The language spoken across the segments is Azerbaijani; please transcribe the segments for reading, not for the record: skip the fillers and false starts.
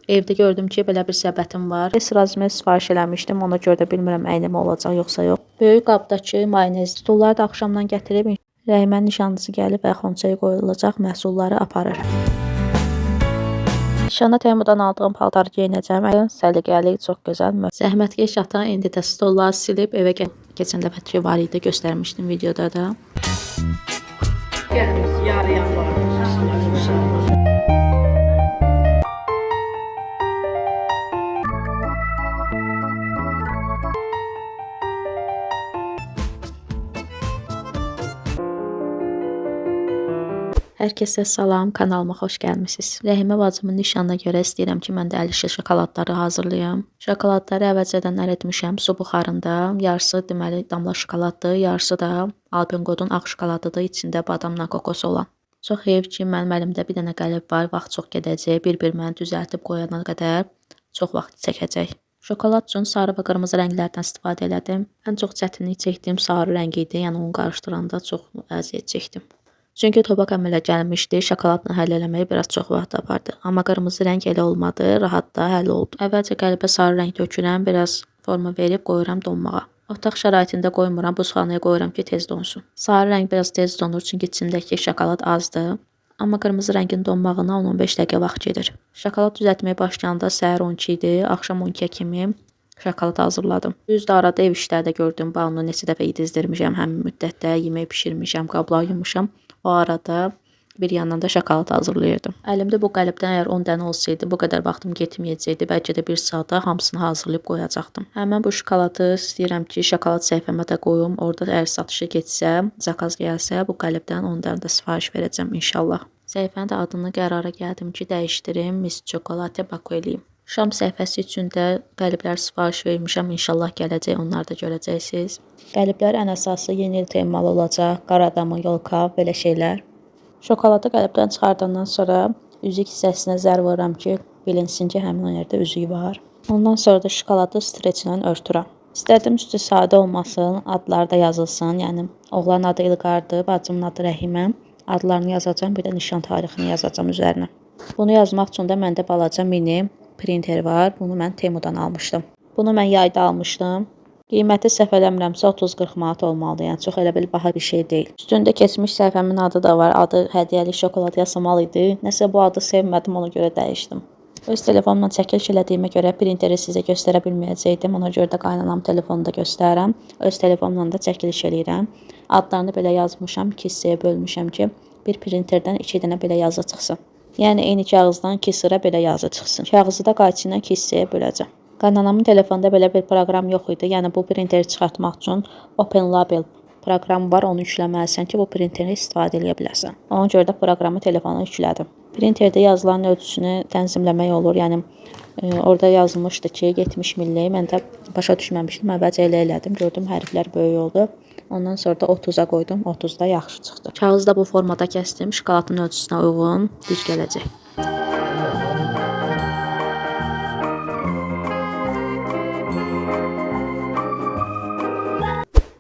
Evdə gördüm ki, belə bir səbətim var. Razmer sifariş eləmişdim. Ona görə də bilmirəm əynimə olacaq yoxsa yox. Böyük qabdakı mayonez stolları da axşamdan gətirib Rəhimə nişanlısı gəlib və xonçaya qoyulacaq məhsulları aparır. Nişana Temudan aldığım paltarı geyinəcəm. Səliqəli, çox gözəl. Zəhmətkeş ata indi də stolları silib evə keçən dəfə var idi, göstərmişdim videoda da. Gəlmiş yarıyan var. Hər kəsə salam, kanalıma xoş gəlmisiniz. Rəhimə bacımın nişanına görə istəyirəm ki, mən də əl işi şokoladları hazırlayım. Şokoladları əvvəlcədən əritmişəm su buxarında. Yarısı deməli damla şokoladdır, yarısı da Alpengodun ağ şokoladıdır, içində badamla kokos olan. Çox heyf ki, mənim əlimdə bir dənə qəlib var, vaxt çox gedəcək. Bir-bir mən düzəltib qoyana qədər çox vaxt çəkəcək. Şokolad üçün sarı və qırmızı rənglərdən istifadə elədim. Ən çox çətinlik çəkdiyim sarı rəng idi, yəni onu qarışdıranda çox əziyyət çəkdim. Çünki tobak əmələ gəlmişdi, şokoladla həll eləməyə biraz çox vaxt apardı. Amma qırmızı rəng elə olmadı, rahat da həll oldu. Əvvəlcə qəlbə sarı rəng tökürəm, biraz forma verib qoyuram donmağa. Otaq şəraitində qoymuram, buzxanaya qoyuram ki, tez donsun. Sarı rəng biraz tez donur, çünki içindəki şokolad azdır. Amma qırmızı rəngin donmağına 10-15 dəqiqə vaxt gedir. Şokolad düzəltməyə başlayanda səhər 12 idi, axşam 12-yə kimi şokolad hazırladım. Düzdür, arada ev işlərdə gördüm, balını neçə dəfə yedizdirmişəm, həmin müddətdə yemək bişirmişəm, qablar yumuşam. O arada bir yandan da şokolad hazırlayırdım. Əlimdə bu qəlibdən əgər 10 dənə olsaydı, bu qədər vaxtım getməyəcəkdi. Bəlkə də 1 saata hamısını hazırlayıb qoyacaqdım. Həmin bu şokoladı istəyirəm ki, şokolad səhifəmə də qoyum. Orada əgər satışa getsə, zakaz gəlsə, bu qəlibdən 10 dənə də sifariş verəcəm inşallah. Səhifənin də adını qərara gəldim ki, dəyişdirim, Miss Chocolate Baku eləyim. Şam səhifəsi üçün də qəliblər sifariş vermişəm. İnşallah gələcək, onları da görəcəksiniz. Qəliblər ən əsası yeni il temalı olacaq. Qaradamı, yolka, belə şeylər. Şokoladı qəlibdən çıxardandan sonra üzük hissəsinə zər vururam ki, bilinsin ki, həmin yerdə üzüyü var. Ondan sonra da şokoladı streçlə örtürəm. İstədim üstü sadə olmasın, adları da yazılsın. Yəni oğlan adı İlqardır, bacımın adı Rəhimə. Adlarını yazacağam, bir də nişan tarixini yazacağam üzərinə. Bunu yazmaq üçün də məndə balaca mini printer var. Bunu mən Temudan almışdım. Bunu mən yayda almışdım. Qiyməti səhv eləmirəmsə 30-40 manat olmalıdır. Yəni çox elə bil baha bir şey deyil. Üstündə keçmiş səhifəmin adı da var. Adı hədiyyəlik şokolad yazmalı idi. Nəsə bu adı sevmədim, ona görə dəyişdim. Öz telefonumla çəkiliş elədiyimə görə printeri sizə göstərə bilməyəcəkdim. Ona görə də qaynanam telefonunda göstərirəm. Öz telefonumla da çəkiliş eləyirəm. Adlarını belə yazmışam, 2 hissəyə bölmüşəm ki, bir printerdən 2 dənə belə yazı çıxsın. Yəni eyni kağızdan 2 sıra belə yazı çıxsın. Kağızı da qayçıyla 2 hissəyə böləcəm. Qaynanamın telefonunda belə bir proqram yox idi. Yəni bu printeri çıxartmaq üçün Open Label proqramı var. Onu yükləməlisən ki, bu printeri istifadə edə biləsən. Ona görə də proqramı telefona yüklədim. Printerdə yazılan ölçüsünü tənzimləmək olur. Yəni orada yazılmışdı ki, 70 milli. Mən də başa düşməmişdim. Əvvəlcə elə elədim. Gördüm hərflər böyük oldu. Ondan sonra da 30-a qoydum. 30 da yaxşı çıxdı. Kağızı da bu formada kəsdim. Şokoladın ölçüsünə uyğun düz gələcək.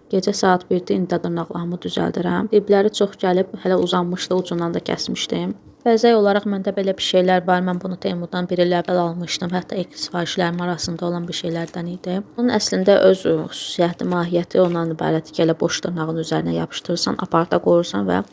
Gecə saat 1-də indi dırnaqlarımı düzəldirəm. Dibləri çox gəlib, hələ uzanmışdı, ucundan da kəsmişdim. Bəzək olaraq məndə belə bir şeylər var. Mən bunu Temudan bir il əvvəl almışdım. Hətta ilk sifarişlərim arasında olan bir şeylərdən idi. Bunun əslində öz xüsusiyyəti, mahiyyəti ondan ibarətdir ki, elə boş dırnağın üzərinə yapışdırırsan, aparta qoyursan və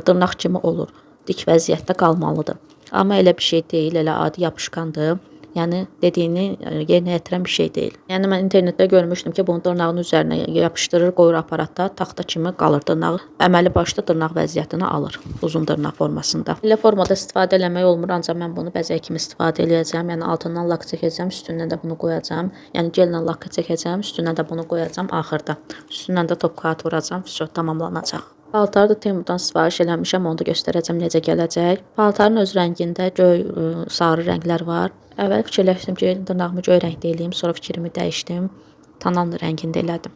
dırnaq kimi olur. Dik vəziyyətdə qalmalıdır. Amma elə bir şey deyil, elə adi yapışkandır. Yəni dediyini yerinə yetirən bir şey deyil. Yəni mən internetdə görmüşdüm ki, bunu dırnağın üzərinə yapışdırır, qoyur aparatda, taxta kimi qalır dırnağı. Əməli başda dırnaq vəziyyətini alır, uzun dırnaq formasında. Belə formada istifadə eləmək olmur, ancaq mən bunu bəzək kimi istifadə edəcəm. Yəni altından lak çəkəcəm, üstündən də bunu qoyacam. Yəni gellə lak çəkəcəm, üstündən də bunu qoyacam axırda. Üstündən də top kağıt vuracam, vəsə tamamlanacaq. Paltarı da Temudan sifariş eləmişəm, onu da göstərəcəm necə gələcək. Paltarın öz rəngində göy, sarı rənglər var. Əvvəl fikirləşdim ki, dırnağımı göy rəngdə eləyim, sonra fikrimi dəyişdim. Tananlı rəngində elədim.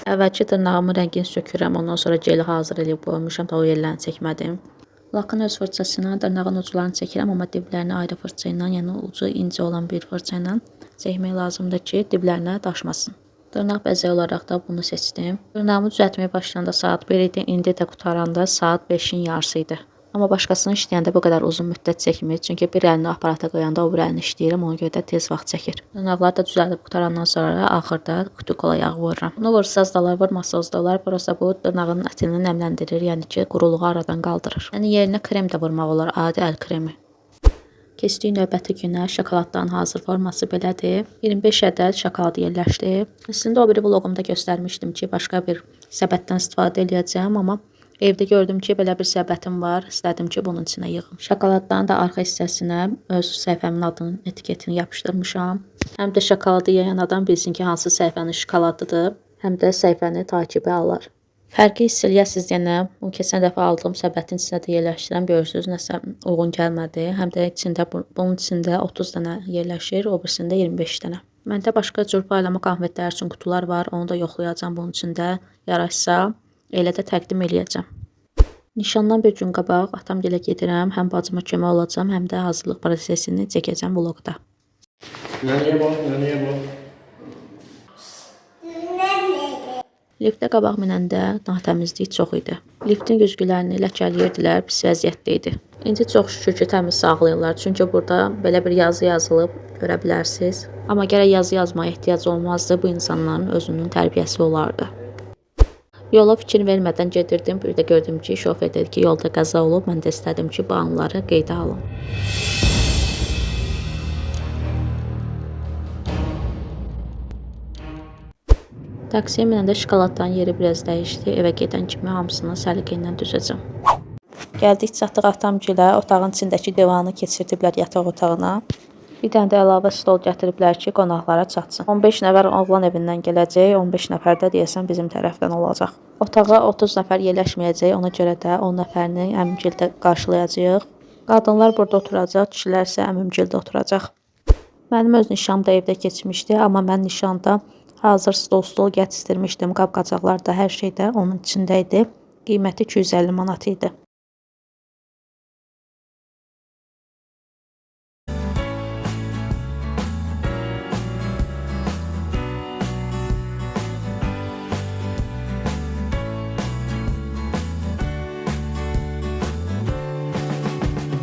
Əvvəlki dırnağımın rəngini sökürəm, ondan sonra geli hazır eləyib qoymuşam, da o yerlərini çəkmədim. Lakın öz fırçasına dırnağın uclarını çəkirəm, amma diblərini ayrı fırça ilə, yəni ucu incə olan bir fırça ilə çəkmək lazımdır ki, diblərinə daşmasın. Dırnaq bəzəyi olaraq da bunu seçdim. Dırnağımı düzəltməyə başlayanda saat 1 idi, indi də qutaranda saat 5-in yarısı idi. Amma başqasının işləyəndə bu qədər uzun müddət çəkmir. Çünki bir əlini aparata qoyanda o bir əlini işləyirəm. Ona görə də tez vaxt çəkir. Dırnaqları da düzəldib qutarandan sonra axırda kutikula yağı vururam. Bunu vursaz da olar, vurmasaz da olar. Burası bu dırnağın ətini nəmləndirir. Yəni ki, quruluğu aradan qaldırır. Yəni yerinə krem də vurmaq olar, adi əl kremi. Keçdik növbəti günə. Şokoladların hazır forması belədir. 25 ədəd şokolad yerləşdi. Əslində o biri vloqumda göstərmişdim ki, başqa bir səbətdən istifadə edəcəm, amma evdə gördüm ki, belə bir səbətim var. İstədim ki, bunun içinə yığım. Şokoladdan da arxa hissəsinə öz səhifəmin adının etiketini yapışdırmışam. Həm də şokoladı yeyən adam bilsin ki, hansı səhifənin şokoladıdır, həm də səhifəni takibə alar. Fərqi hiss eləyəsiniz yenə. Bu keçən dəfə aldığım səbətin içində də yerləşdirəm. Görürsünüz, nəsə uyğun gəlmədi. Həm də bunun içində 30 dənə yerləşir, o birisində 25 dənə. Məndə başqa cür paylama konfetlər üçün qutular var. Onu da yoxlayacağam bunun içində. Yaraşsa, elə də təqdim eləyəcəm. Nişandan bir gün qabaq atam gilə gedirəm. Həm bacıma kömək olacağam, həm də hazırlıq prosesini çəkəcəm vloqda. Nəyə bax? Liftə qabaq minəndə natəmizlik çox idi. Liftin güzgülərini ləkələyirdilər, pis vəziyyətdə idi. İndi çox şükür ki, təmiz sağlayırlar. Çünki burada belə bir yazı yazılıb görə bilərsiniz. Amma gərək yazı yazmaya ehtiyac olmazdı. Bu insanların özünün tərbiyəsi olardı. Yola fikir vermədən gedirdim. Bir də gördüm ki, şofer dedi ki, yolda qəza olub. Mən də istədim ki, bu anları qeydə alım. Taksiyə minəndə şokoladların yeri biraz dəyişdi. Evə gedən kimi hamısını səliqə ilə düzəcəm. Gəldik, çatdıq atamgilə. Otağın içindəki divanı keçirdiblər yataq otağına. Bir dənə də əlavə stol gətiriblər ki, qonaqlara çatsın. 15 nəfər oğlan evindən gələcək, 15 nəfər də deyəsən bizim tərəfdən olacaq. Otağa 30 nəfər yerləşməyəcək, ona görə də 10 nəfərini əmimgildə qarşılayacağıq. Qadınlar burada oturacaq, kişilər isə əmimgildə oturacaq. Mənim öz nişanım da evdə keçmişdi, amma mən nişanda hazır stol gətizdirmişdim. Qab-qacaqlar da, hər şey də onun içində idi. Qiyməti 250 manat idi.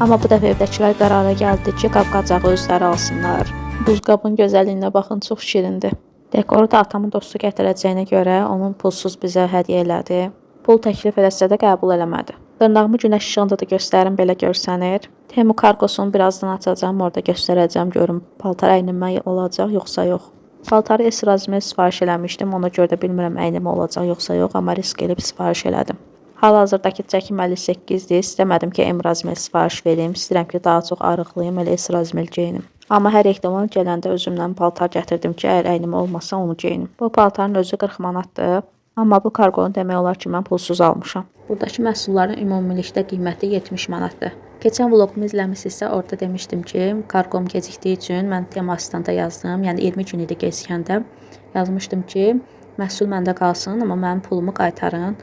Amma bu dəfə evdəkilər qərara gəldi ki, qab-qacağı özləri alsınlar. Buzqabın gözəlliyinə baxın, çox şirindir. Dekoru da atamın dostu gətirəcəyinə görə onun pulsuz bizə hədiyyə elədi. Pul təklif eləsə də qəbul eləmədi. Dırnağımı günəş işığında da göstərim, belə görsənir. Temu kargosunu birazdan açacağım, orada göstərəcəm, görüm paltar əynimə olacaq yoxsa yox. Paltarı S razmer sifariş eləmişdim, ona görə də bilmirəm əynimə olacaq yoxsa yox, amma risk elib sifariş elədim. Hal-hazırdakı çəkim 58-dir. İstəmədim ki, M razmer sifariş verim. İstəyirəm ki, daha çox arıqlıyım, elə S razmer geyinim. Amma hər ehtimal gələndə özümdən paltar gətirdim ki, əgər əynimə olmasa onu geyinim. Bu paltarın özü 40 manatdır. Amma bu karqonu demək olar ki, mən pulsuz almışam. Buradakı məhsulların ümumilikdə qiyməti 70 manatdır. Keçən vloqumu izləmisinizsə, orada demişdim ki, karqom gecikdiyi üçün mən Temu asistanta yazdım. Yəni 20 gün idi gecikəndə. Yazmışdım ki, məhsul məndə qalsın, amma mənim pulumu qaytarın.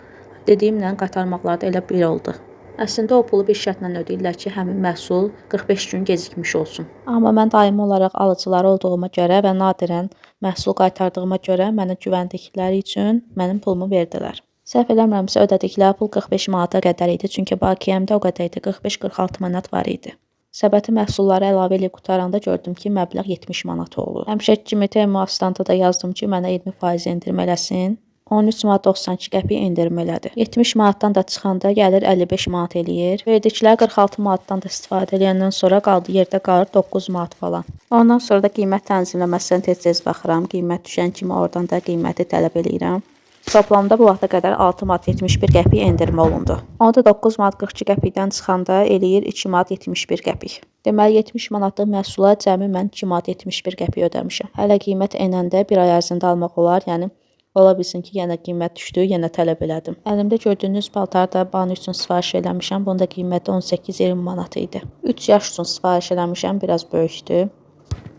Dediyimlə qaytarmaqları da elə bir oldu. Əslində o pulu bir şərtlə ödəyirlər ki, həmin məhsul 45 gün gecikmiş olsun. Amma mən daimi olaraq alıcıları olduğuma görə və nadirən məhsul qaytardığıma görə mənə güvəndikləri üçün mənim pulumu verdilər. Səhv eləmirəmsə ödədikləri pul 45 manata qədər idi, çünki bakiyəmdə o qədər idi, 45-46 manat var idi. Səbəti məhsulları əlavə edib qutaranda gördüm ki, məbləğ 70 manat olur. Həmişəki kimi Temu asistanta da yazdım ki, mənə 20% endirim eləsin. 13 manat 92 qəpik endirim elədi. 70 manatdan da çıxanda gəlir 55 manat eləyir. Verdikləri 46 manatdan da istifadə edəndən sonra qaldı yerdə qalır 9 manat falan. Ondan sonra da qiymət tənzimləməsindən tez-tez baxıram. Qiymət düşən kimi oradan da qiyməti tələb eləyirəm. Toplamda bu vaxta qədər 6 manat 71 qəpik endirim olundu. Onda 9 manat 42 qəpikdən çıxanda eləyir 2 manat 71 qəpik. Deməli 70 manatlıq məhsula cəmi mən 2 manat 71 qəpik ödəmişəm. Hələ qiymət enəndə bir ay ərzində almaq olar, yəni ola bilsin ki, yenə qiymət düşdü, yenə tələb elədim. Əlimdə gördüyünüz paltarı da bana üçün sifariş eləmişəm. Bunda qiyməti 18-20 manat idi. 3 yaş üçün sifariş eləmişəm, biraz böyükdür.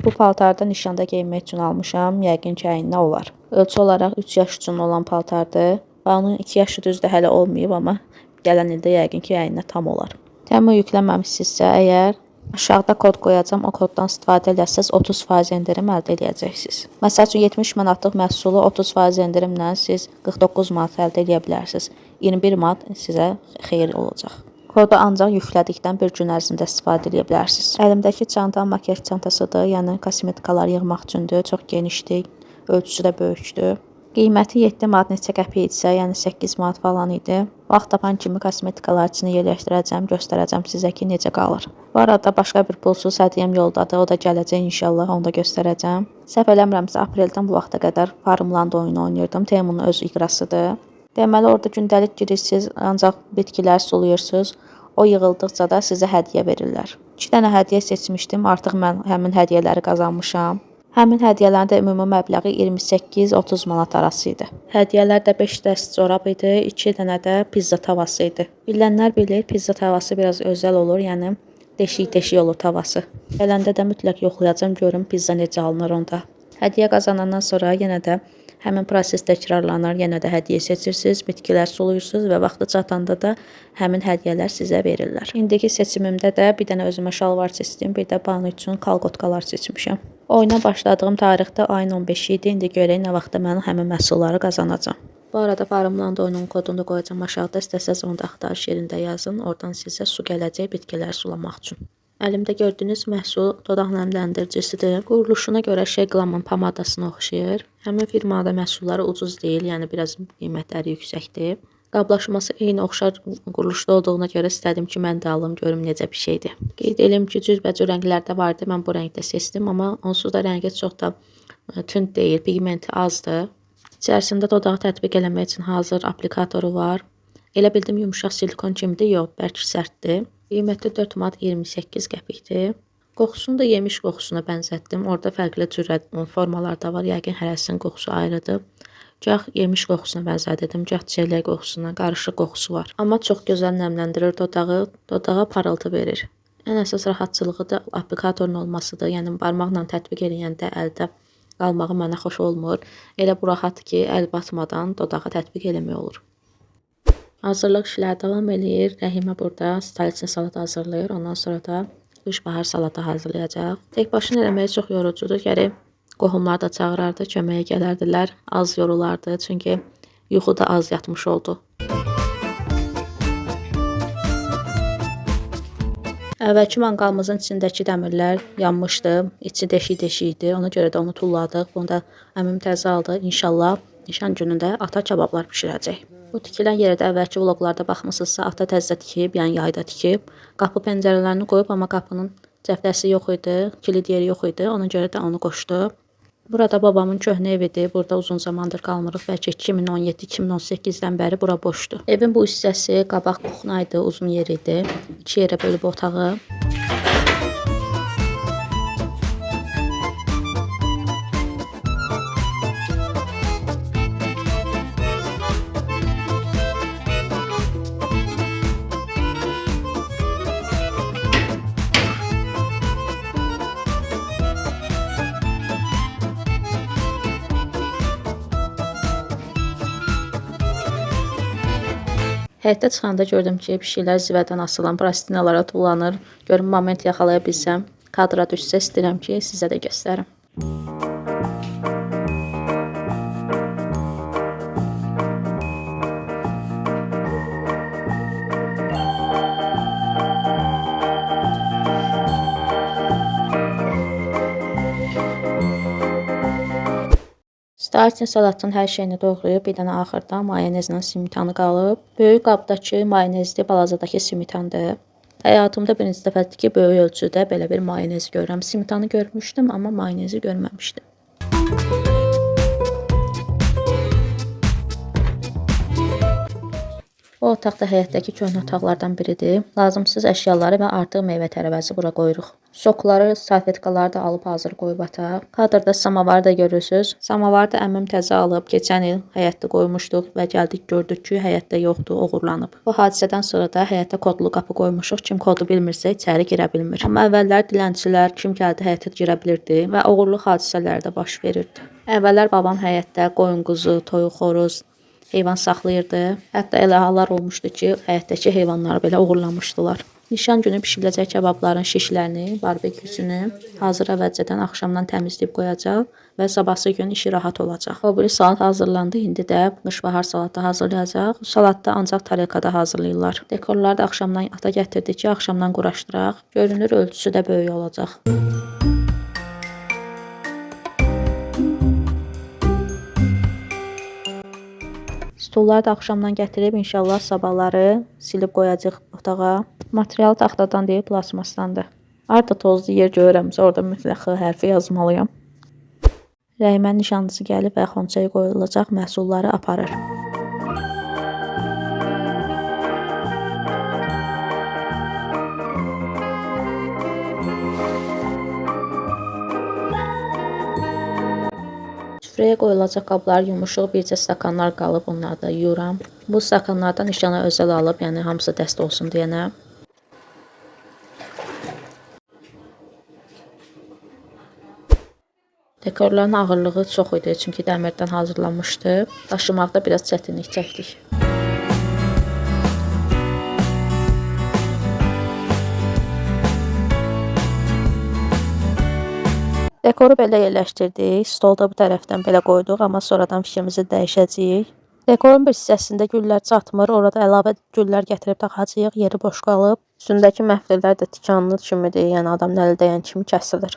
Bu paltarda nişanda geyinmək üçün almışam, yəqin ki, əyninə olar. Ölçü olaraq 3 yaş üçün olan paltardır. Onun 2 yaşı düzdür hələ olmayıb, amma gələn ildə yəqin ki, əyninə tam olar. Temu yükləməmişsinizsə əgər, aşağıda kod qoyacağım, o koddan istifadə edersəz 30% endirim əldə edəcəksiniz. Məsəl üçün 70 manatlıq məhsulu 30% endirimlə siz 49 manat əldə edə bilərsiniz. 21 manat sizə xeyir olacaq. Kodu ancaq yüklədikdən bir gün ərzində istifadə edə bilərsiniz. Əlimdəki çanta makiyaj çantasıdır, yəni kosmetikalar yığmaq üçündür. Çox genişdir, ölçüsü də böyükdür. Qiyməti 7 manat neçə qəpik idisə, yəni 8 manat falan idi. Vaxt tapan kimi kosmetikalar içini yerləşdirəcəm, göstərəcəm sizə ki, necə qalır. Bu arada başqa bir pulsuz hədiyyəm yoldadır, o da gələcək inşallah, onu da göstərəcəm. Səhv eləmirəmsə, apreldən bu vaxta qədər Farmland oyunu oynayırdım. Temunun öz iqrasıdır. Deməli, orada gündəlik girirsiniz, ancaq bitkilər sulayırsınız. O yığıldıqca da sizə hədiyyə verirlər. 2 dənə hədiyyə seçmişdim, artıq mən həmin hədiyyələri qazanmışam. Həmin hədiyyələrin də ümumi məbləği 28-30 manat arası idi. Hədiyyələrdə 5 dəst corab idi, 2 dənə də pizza tavası idi. Bilənlər bilir, pizza tavası biraz özəl olur, yəni deşik-deşik olur tavası. Gələndə də mütləq yoxlayacağam, görüm pizza necə alınır onda. Hədiyyə qazanandan sonra yenə də həmin proses təkrarlanır, yenə də hədiyyə seçirsiniz, bitkilər sulayırsınız və vaxtı çatanda da həmin hədiyyələr sizə verirlər. İndiki seçimimdə də bir dənə özümə şalvar seçdim, bir də banu üçün kalqotkalar seçmişəm. Oyuna başladığım tarixdə ayın 15-i idi. İndi görək nə vaxtda mən həmin məhsulları qazanacağam. Bu arada Farmland oyunun kodunu da qoyacağam aşağıda. İstəsəz onu da axtarış yerində yazın. Oradan sizə su gələcək bitkiləri sulamaq üçün. Əlimdə gördüyünüz məhsul dodaq nəmləndiricisidir. Quruluşuna görə Sheglamın pomadasına oxşayır. Həmin firmada məhsulları ucuz deyil, yəni biraz qiymətləri yüksəkdir. Qablaşması eyni oxşar quruluşda olduğuna görə istədim ki, mən də alım, görüm necə bir şeydir. Qeyd edim ki, cürbəcür rənglərdə vardı, mən bu rəngdə seçdim, amma onsuz da rəngi çox da tünd deyil, pigmenti azdır. İçərisində dodağı tətbiq eləmək üçün hazır aplikatoru var. Elə bildim yumuşaq silikon kimidir, yox, bərk sərtdir. Qiyməti 4 manat 28 qəpikdir. Qoxusunu da yemiş qoxusuna bənzətdim. Orada fərqli cür formalarda var, yəqin hərəsinin qoxusu ayrıdır. Gah yemiş qoxusuna bənzədirdim, gah çəllək qoxusuna, qarışıq qoxusu var. Amma çox gözəl nəmləndirir dodağı, dodağa parıltı verir. Ən əsas rahatçılığı da aplikatorun olmasıdır. Yəni barmaqla tətbiq eləyəndə əldə qalmağı mənə xoş olmur. Elə bu rahatdır ki, əl batmadan dodağa tətbiq eləmək olur. Hazırlıq işləri davam eləyir. Rəhimə burada staliçin salat hazırlayır. Ondan sonra da qış-bahar salata hazırlayacaq. Tək başına eləməyi çox yorucudur. Gərək qohumlar da çağırardı, köməyə gələrdilər. Az yorulardı, çünki yuxu da az yatmış oldu. Əvvəlki manqalımızın içindəki dəmirlər yanmışdı. İçi deşik-deşik idi. Ona görə də onu tulladıq. Bunu da əmim təzə aldı. İnşallah nişan günündə ata kabablar bişirəcək. Bu tikilən yerə də əvvəlki vloqlarda baxmısınızsa, ata təzə tikib, yəni yayda tikib. Qapı pəncərələrini qoyub, amma qapının cəftəsi yox idi, kilit yeri yox idi. Ona görə də onu qoşdu. Burada babamın köhnə evidir. Burada uzun zamandır qalmırıq. Bəlkə 2017-2018-dən bəri bura boşdur. Evin bu hissəsi qabaq kuxna idi, uzun yer idi. 2 yerə bölüb otağı. Həyətdə çıxanda gördüm ki, pişiklər zivədən asılan plastinalara tullanır. Görüm moment yaxalaya bilsəm, kadra düşsə istəyirəm ki, sizə də göstərim. Staliçin salatın hər şeyini doğrayıb, bir dənə axırda mayonezlə simitanı qalıb. Böyük qabdakı mayonezli balazadakı simitandır. Həyatımda birinci dəfədir ki, böyük ölçüdə belə bir mayonez görürəm. Simitanı görmüşdüm, amma mayonezi görməmişdim. Bu otaq da həyətdəki köhnə otaqlardan biridir. Lazımsız əşyaları və artıq meyvə tərəvəzi bura qoyuruq. Sokları, salfetkaları da alıb hazır qoyub ata. Kadrda samavarı da görürsünüz. Samavarı da əmim təzə alıb. Keçən il həyətdə qoymuşduq və gəldik gördük ki, həyətdə yoxdur, oğurlanıb. Bu hadisədən sonra da həyətə kodlu qapı qoymuşuq. Kim kodu bilmirsə içəri girə bilmir. Amma əvvəllər dilənçilər kim gəldi həyətə girə bilirdi və oğurluq hadisələri də baş verirdi. Əvvəllər babam həyətdə qoyun quzu, toyuq xoruz, heyvan saxlayırdı. Hətta elə hallar olmuşdu ki, həyətdəki heyvanları belə oğurlamışdılar. Nişan günü bişiriləcək kebabların şişlərini, barbeküsünü hazır əvvəlcədən axşamdan təmizləyib qoyacaq və sabahsı gün işi rahat olacaq. O biri salat hazırlandı. İndi də qışbahar salatı hazırlayacaq. Bu salatı da ancaq tarekada hazırlayırlar. Dekorları da axşamdan ata gətirdi ki, axşamdan quraşdıraq. Görünür ölçüsü də böyük olacaq. Stulları da axşamdan gətirib inşallah sabahları silib qoyacaq otağa. Material taxtadan deyil, plasmasdandır. Harda tozlu yer görürəmsə orada mütləq X hərfi yazmalıyam. Rəhimən nişanlısı gəlib və xonçaya qoyulacaq məhsulları aparır. Süfrəyə qoyulacaq qablar yumuşuq, bircə stakanlar qalıb, onları da yuyuram. Bu stakanlardan nişana özəl alıb, yəni hamısı dəst olsun deyənə. Dekorların ağırlığı çox idi, çünki dəmirdən hazırlanmışdı. Daşımaqda biraz çətinlik çəkdik. Dekoru belə yerləşdirdik. Stolda bu tərəfdən belə qoyduq, amma sonradan fikrimizi dəyişəcəyik. Dekorun bir hissəsində güllər çatmır. Orada əlavə güllər gətirib taxacağıq. Yeri boş qalıb. Üstündəki məftillər də tikanlı kimidir. Yəni adamın əli dəyən kimi kəsilir.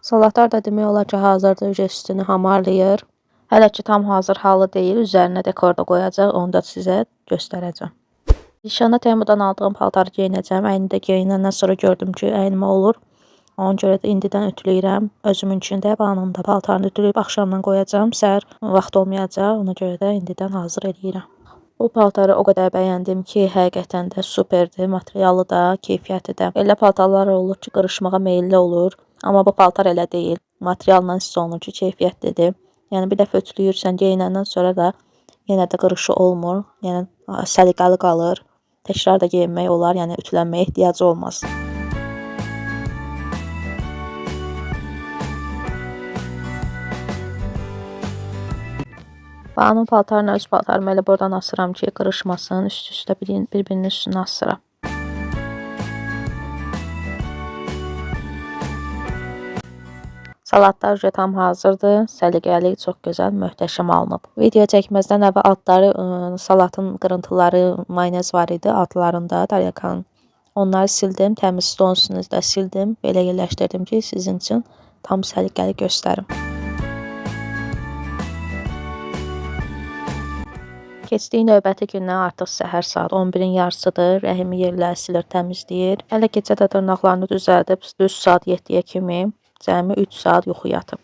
Salatlar da demək olar ki, hazırdır. Üstünü hamarlayır. Hələ ki tam hazır halı deyil. Üzərinə dekor da qoyacaq. Onu da sizə göstərəcəm. Nişana Temudan aldığım paltarı geyinəcəm. Əynində geyinəndən sonra gördüm ki, əynimə olur. Ona görə də indidən ütüləyirəm. Özümün üçün də Bananın da paltarını ütüləyib axşamdan qoyacağım. Səhər vaxt olmayacaq. Ona görə də indidən hazır eləyirəm. Bu paltarı o qədər bəyəndim ki, həqiqətən də superdir. Materialı da, keyfiyyəti də. Elə paltarlar olur ki, qırışmağa meyilli olur. Amma bu paltar elə deyil. Materialla hiss olunur ki, keyfiyyətlidir. Yəni bir dəfə ütüləyirsən, geyinəndən sonra da yenə də qırışı olmur. Yəni səliqəli qalır. Təkrar da geyinmək olar. Yəni ütülənməyə ehtiyacı olmaz. Bananın paltarını öz paltarımı elə buradan asıram ki, qırışmasın. Üst-üstə bir-birinin üstünə asıram. Salatlar tam hazırdır. Səliqəli, çox gözəl, möhtəşəm alınıb. Video çəkməzdən əvvəl altları salatın qırıntıları, mayonez var idi altlarında, taryakanın. Onları sildim, təmiz stolun üstünü də sildim. Belə yerləşdirdim ki, sizin üçün tam səliqəli göstərim. Keçdiyi növbəti gündən artıq səhər saat 11-in yarısıdır. Rəhimi yerləri silir, təmizləyir. Hələ gecə də dırnaqlarını düzəldib, düz saat 7-yə kimi cəmi 3 saat yuxu yatıb.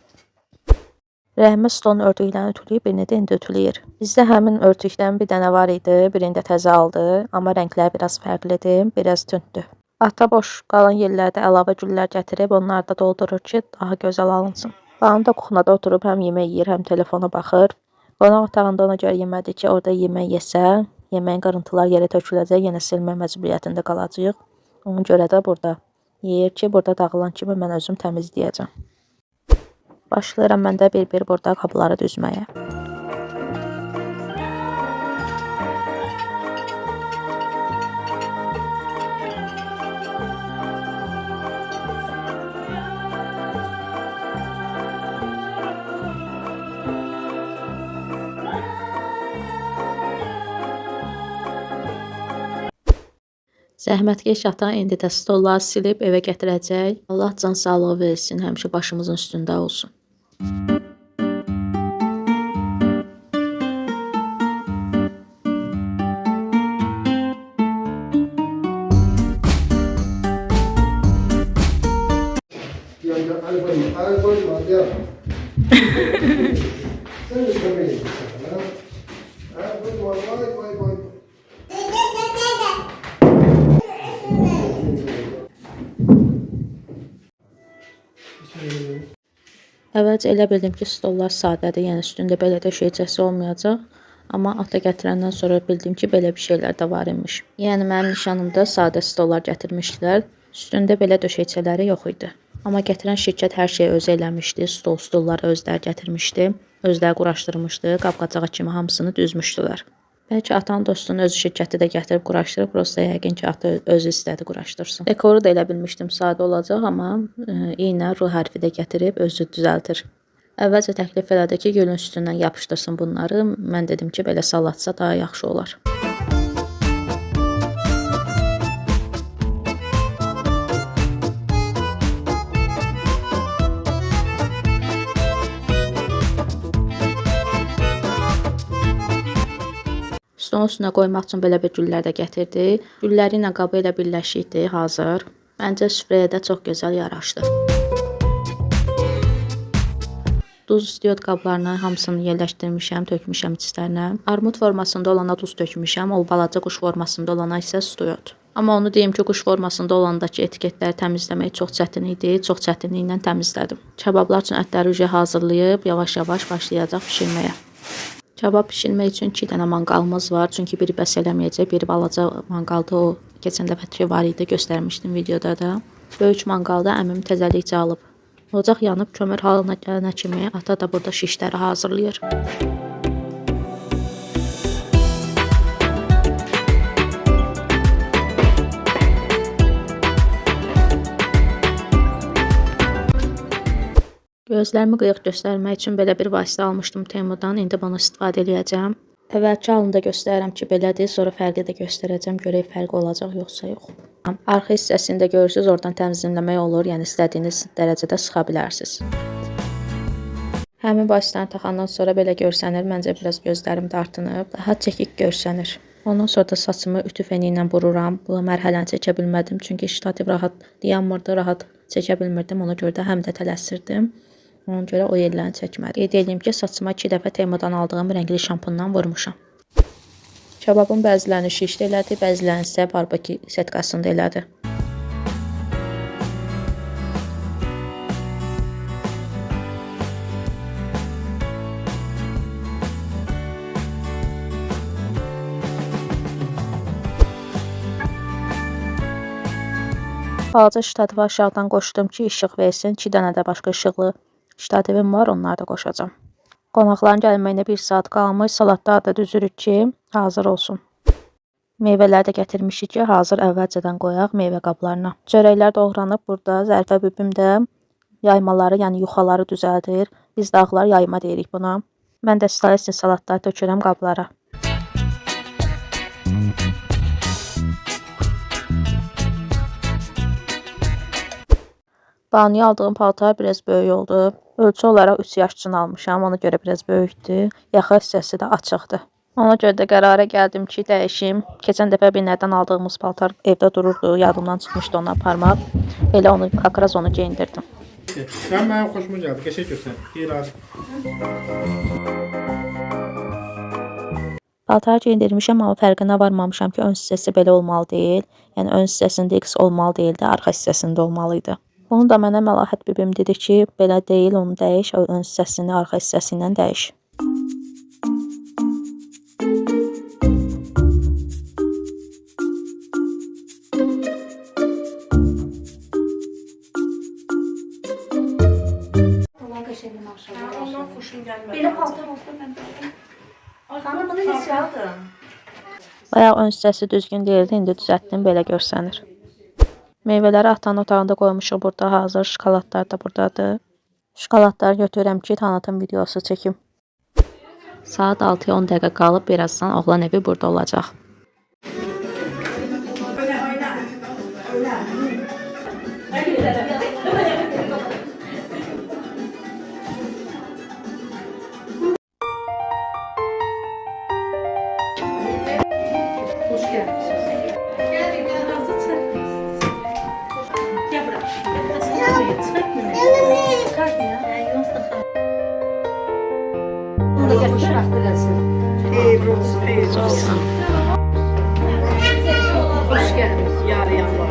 Rəhimə stolun örtüklərini ütüləyib, birini də indi ütüləyir. Bizdə həmin örtükdən bir dənə var idi, birini də təzə aldı. Amma rəngləri biraz fərqlidir, biraz tündür. Ata boş qalan yerlərdə əlavə güllər gətirib, onları da doldurur ki, daha gözəl alınsın. Banım da kuxnada oturub həm yemək yeyir, həm telefona baxır. Qonaq otağında ona görə yemədi ki, orada yemək yesə, yeməyin qırıntılar yerə töküləcək, yenə silmək məcburiyyətində qalacaq. Ona görə də burada yeyir ki, burada dağılan kimi mən özüm təmizləyəcəm. Başlayıram mən də bir-bir burada qabları düzməyə. Zəhmətkeş ata indi də stolları silib evə gətirəcək. Allah can sağlığı versin, həmişə başımızın üstündə olsun. Əvvəlcə elə bildim ki, stollar sadədir, yəni üstündə belə döşəyəcəsi olmayacaq. Amma ata gətirəndən sonra bildim ki, belə bir şeylər də var imiş. Yəni mənim nişanımda sadə stollar gətirmişdilər. Üstündə belə döşəkçələri yox idi. Amma gətirən şirkət hər şeyi özü eləmişdi. Stolları özləri gətirmişdi. Özləri quraşdırmışdı. Qab-qacağı kimi hamısını düzmüşdülər. Bəlkə atanın dostunun öz şirkəti də gətirib quraşdırıb, prosta yəqin ki, ata özü istədi quraşdırsın. Dekoru da elə bilmişdim sadə olacaq, amma iynə, R hərfi də gətirib özü düzəltir. Əvvəlcə təklif elədi ki, gülün üstündən yapışdırsın bunları. Mən dedim ki, belə salatsa daha yaxşı olar. Stolun üstünə qoymaq üçün belə bir güllər də gətirdi. Gülləri ilə qabı elə birləşikdi, hazır. Məncə süfrəyə də çox gözəl yaraşdı. Duz istiot qablarına hamısını yerləşdirmişəm, tökmüşəm içlərinə. Armud formasında olana duz tökmüşəm, o balaca quş formasında olana isə istiot. Amma onu deyim ki, quş formasında olandakı etiketləri təmizləmək çox çətin idi. Çox çətinliklə təmizlədim. Kabablar üçün ətləri hazırlayıb yavaş-yavaş başlayacaq bişirməyə. Kabab bişirmək üçün 2 dənə manqalımız var. Çünki biri bəs eləməyəcək. Biri balaca manqalda, o keçən dəfə var idi, göstərmişdim videoda da. Böyük manqalda əmim təzəlikcə alıb. Ocaq yanıb kömür halına gələnə kimi ata da burada şişləri hazırlayır. Gözlərimi qıyıq göstərmək üçün belə bir vasitə almışdım Temudan. İndi bunu istifadə edəcəm. Əvvəlki halında göstərirəm ki, belədir. Sonra fərqi də göstərəcəm. Görək fərqi olacaq yoxsa yox. Arxa hissəsini də görürsünüz. Oradan təmizləmək olur. Yəni istədiyiniz dərəcədə sıxa bilərsiniz. Həmin vasitəni taxandan sonra belə görsənir. Məncə biraz gözlərim dartınıb. Daha çəkik görsənir. Ondan sonra da saçımı ütü feni ilə vururam. Bu mərhələni çəkə bilmədim. Çünki ştativ rahat dayanmırdı. Rahat çəkə bilmirdim. Ona görə də həm də tələsirdim. Ona görə o yerlərini çəkmədim. Qeyd edeyim ki, saçıma 2 dəfə Temudan aldığım rəngli şampundan vurmuşam. Kababın bəzilərini şişdə elədi, bəzilərini isə barbekü setkasında elədi. Balaca ştativi aşağıdan qoşdum ki, işıq versin. 2 dənə də başqa işıqlı ştativim var, onları da qoşacağım. Qonaqların gəlməyinə 1 saat qalmış. Salatlar da düzürük ki, hazır olsun. Meyvələri də gətirmişik ki, hazır əvvəlcədən qoyaq meyvə qablarına. Çörəklər doğranıb burada. Zərfə bibim də yaymaları, yəni yuxaları düzəldir. Biz dağlar yayma deyirik buna. Mən də stalesli salatları tökürəm qablara. Banuya aldığım paltar biraz böyük oldu. Ölçü olaraq 3 yaş üçün almışam. Ona görə biraz böyükdür. Yaxa hissəsi də açıqdır. Ona görə də qərara gəldim ki, dəyişim. Keçən dəfə bir nədən aldığımız paltar evdə dururdu. Yadımdan çıxmışdı onu aparmaq. Elə onu, kakraz onu geyindirdim. Sən mənim xoşuma gəldi. Qəşəng göstər. Qeyri-adi. Paltarı geyindirmişəm, amma fərqinə varmamışam ki, ön hissəsi belə olmalı deyil. Yəni ön hissəsində X olmalı deyildi, arxa hissəsində olmalıydı. Bunu da mənə Məlahət bibim dedi ki, belə deyil, onu dəyiş, ön hissəsini arxa hissəsi ilə dəyiş. Ondan xoşum gəlmədi. Belə paltar olsa mən də. Xanım, bunu necə aldın? Bayaq ön hissəsi düzgün deyildi, indi düzəltdim, belə görsənir. Meyvələri atanın otağında qoymuşuq burada hazır, şokoladlar da buradadır. Şokoladları götürürəm ki, tanıtım videosu çəkim. Saat 6-ya 10 dəqiqə qalıb, birazdan oğlan evi burada olacaq. Hoş geldiniz. Hoş geldiniz. Yarayan var.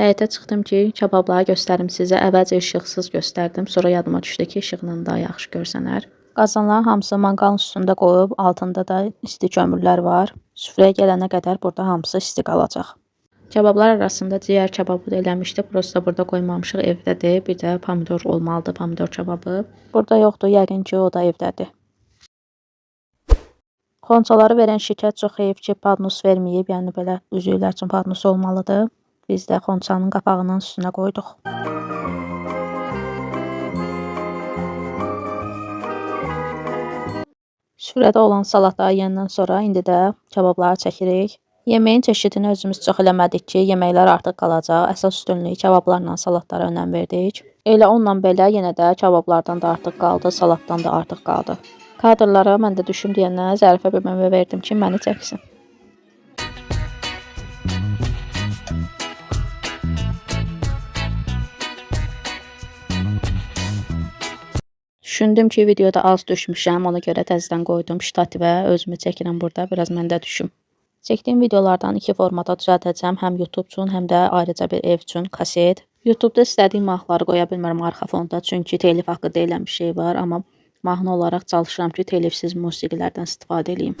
Həyətə çıxdım ki, kababları göstərim sizə. Əvvəlcə işıqsız göstərdim. Sonra yadıma düşdü ki, işıqla daha yaxşı görsənər. Qazanların hamısı manqalın üstündə qoyub, altında da isti kömürlər var. Süfrəyə gələnə qədər burada hamısı isti qalacaq. Kabablar arasında ciyər kababı da eləmişdi. Prosta burada qoymamışıq, evdədir. Bir də pomidor olmalıdır, pomidor kababı. Burada yoxdur, yəqin ki, o da evdədir. Xonçaları verən şirkət çox heyif ki, padnos verməyib. Yəni belə üzüklər üçün padnos olmalıdır. Biz də xonçanın qapağının üstünə qoyduq. Süfrədə olan salatları yeyəndən sonra indi də kababları çəkirik. Yeməyin çeşidini özümüz çox eləmədik ki, yeməklər artıq qalacaq. Əsas üstünlüyü kabablarla salatlara önəm verdik. Elə onunla belə yenə də kabablardan da artıq qaldı, salatdan da artıq qaldı. Kadrlara mən də düşüm deyəndən Zərifə bir mənbə verdim ki, məni çəksin. Düşündüm ki, videoda az düşmüşəm, ona görə təzədən qoydum ştativə, özümü çəkirəm burada, biraz məndə düşüm. Çəkdiyim videolardan 2 formata düzəldəcəm, həm YouTube üçün, həm də ayrıca bir ev üçün kaset. YouTube-da istədiyim mahnıları qoya bilmirəm arxa fonda, çünki telif haqqı deyilən bir şey var, amma mahnı olaraq çalışıram ki, telifsiz musiqilərdən istifadə edeyim.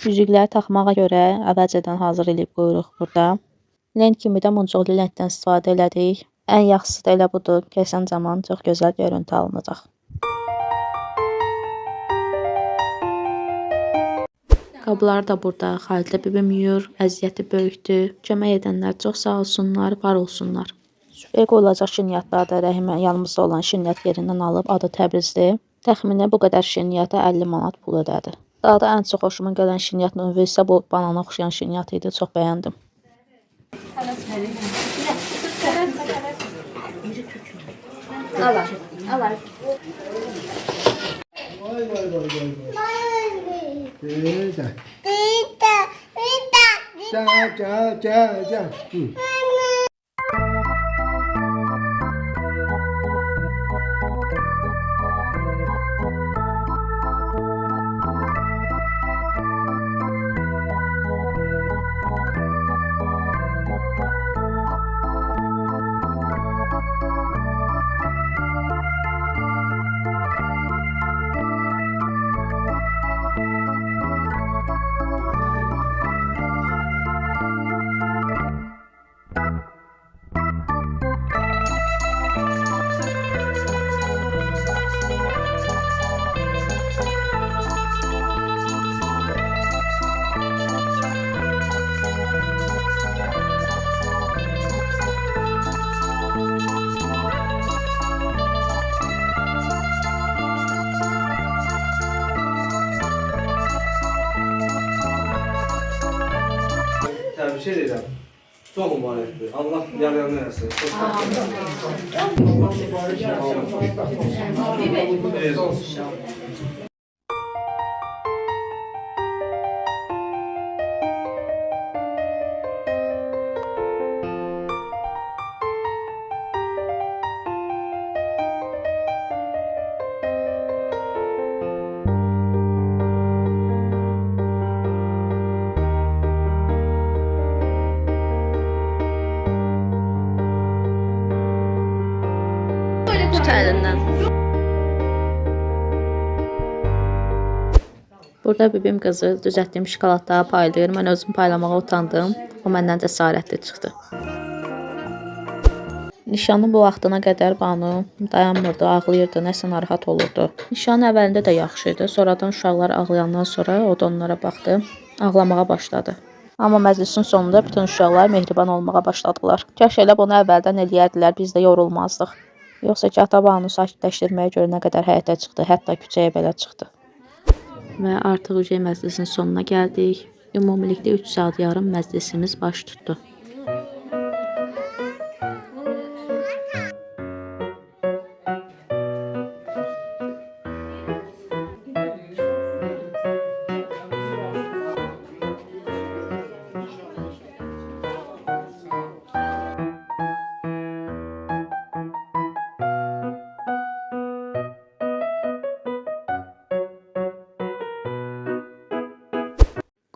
Üzükləri taxmağa görə əvvəlcədən hazır edib qoyuruq burada. Lent kimi də muncuqlu lentdən istifadə elədik. Ən yaxşısı da elə budur, kəsən zaman çox gözəl görüntü alınacaq. Qablar da burada Xalidə bibim yuyur, əziyyəti böyükdür. Kömək edənlər çox sağ olsunlar, var olsunlar. Süfrəyə qoyulacaq şirniyyatlar da Rəhimə yanımızda olan şirniyyat yerindən alıb, adı Təbrizdir. Təxminən bu qədər şirniyyata 50 manat pul ödədi. Daha da ən çox xoşuma gələn şirniyyat növü isə bu banana oxşayan şirniyyat idi, çox bəyəndim. Alar. Gel. Təbrik edirəm. Çox mübarəkdir. Allah yararını eləsin. Tut əlindən. Burada bibim qızı düzəltdiyim şokoladları paylayır. Mən özüm paylamağa utandım. O məndən cəsarətli çıxdı. Nişanın bu vaxtına qədər Banu dayanmırdı, ağlayırdı, nəsə narahat olurdu. Nişanın əvvəlində də yaxşı idi. Sonradan uşaqlar ağlayandan sonra o da onlara baxdı, ağlamağa başladı. Amma məclisin sonunda bütün uşaqlar mehriban olmağa başladılar. Kaş elə bunu əvvəldən eləyərdilər, biz də yorulmazdıq. Yoxsa ki, ata Banu sakitləşdirməyə görə nə qədər həyətə çıxdı, hətta küçəyə belə çıxdı. Və artıq ücə məclisin sonuna gəldik. Ümumilikdə 3 saat yarım məclisimiz baş tutdu.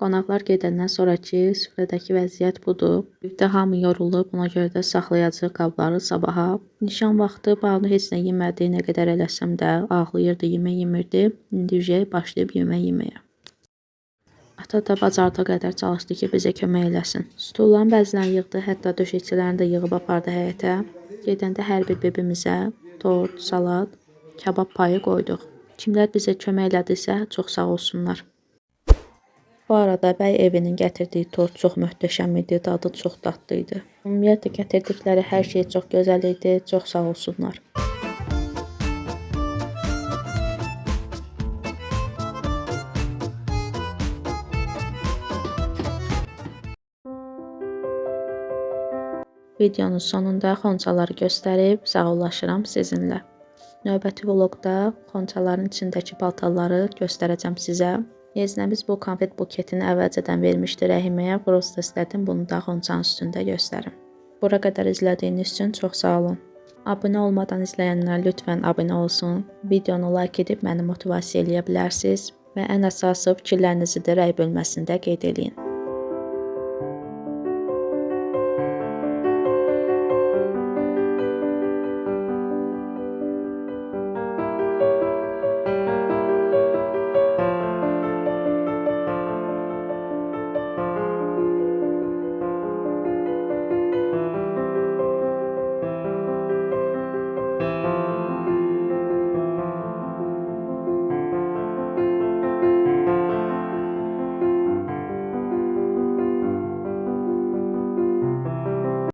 Qonaqlar gedəndən sonrakı süfrədəki vəziyyət budur. Evdə hamı yorulub, ona görə də saxlayacağıq qabları sabaha. Nişan vaxtı Banu heç nə yemədi, nə qədər eləsəm də ağlayırdı, yemək yemirdi. İndi başlayıb yemək yeməyə. Ata da bacardığı qədər çalışdı ki, bizə kömək eləsin. Stulların bəzilərini yığdı, hətta döşəkçələrini də yığıb apardı həyətə. Gedəndə hər bir bebimizə tort, salat, kabab payı qoyduq. Kimlər bizə kömək elədisə, çox sağ olsunlar. Bu arada bəy evinin gətirdiyi tort çox möhtəşəm idi, dadı çox dadlı idi. Ümumiyyətlə gətirdikləri hər şey çox gözəl idi, çox sağ olsunlar. Videonun sonunda xonçaları göstərib sağollaşıram sizinlə. Növbəti vloqda xonçaların içindəki paltarları göstərəcəm sizə. Yeznəmiz bu konfet buketini əvvəlcədən vermişdi Rəhiməyə. Prosta istədim bunu da xonçanın üstündə göstərim. Bura qədər izlədiyiniz üçün çox sağ olun. Abunə olmadan izləyənlər lütfən abunə olsun. Videonu like edib məni motivasiya eləyə bilərsiniz və ən əsası fikirlərinizi də rəy bölməsində qeyd edin.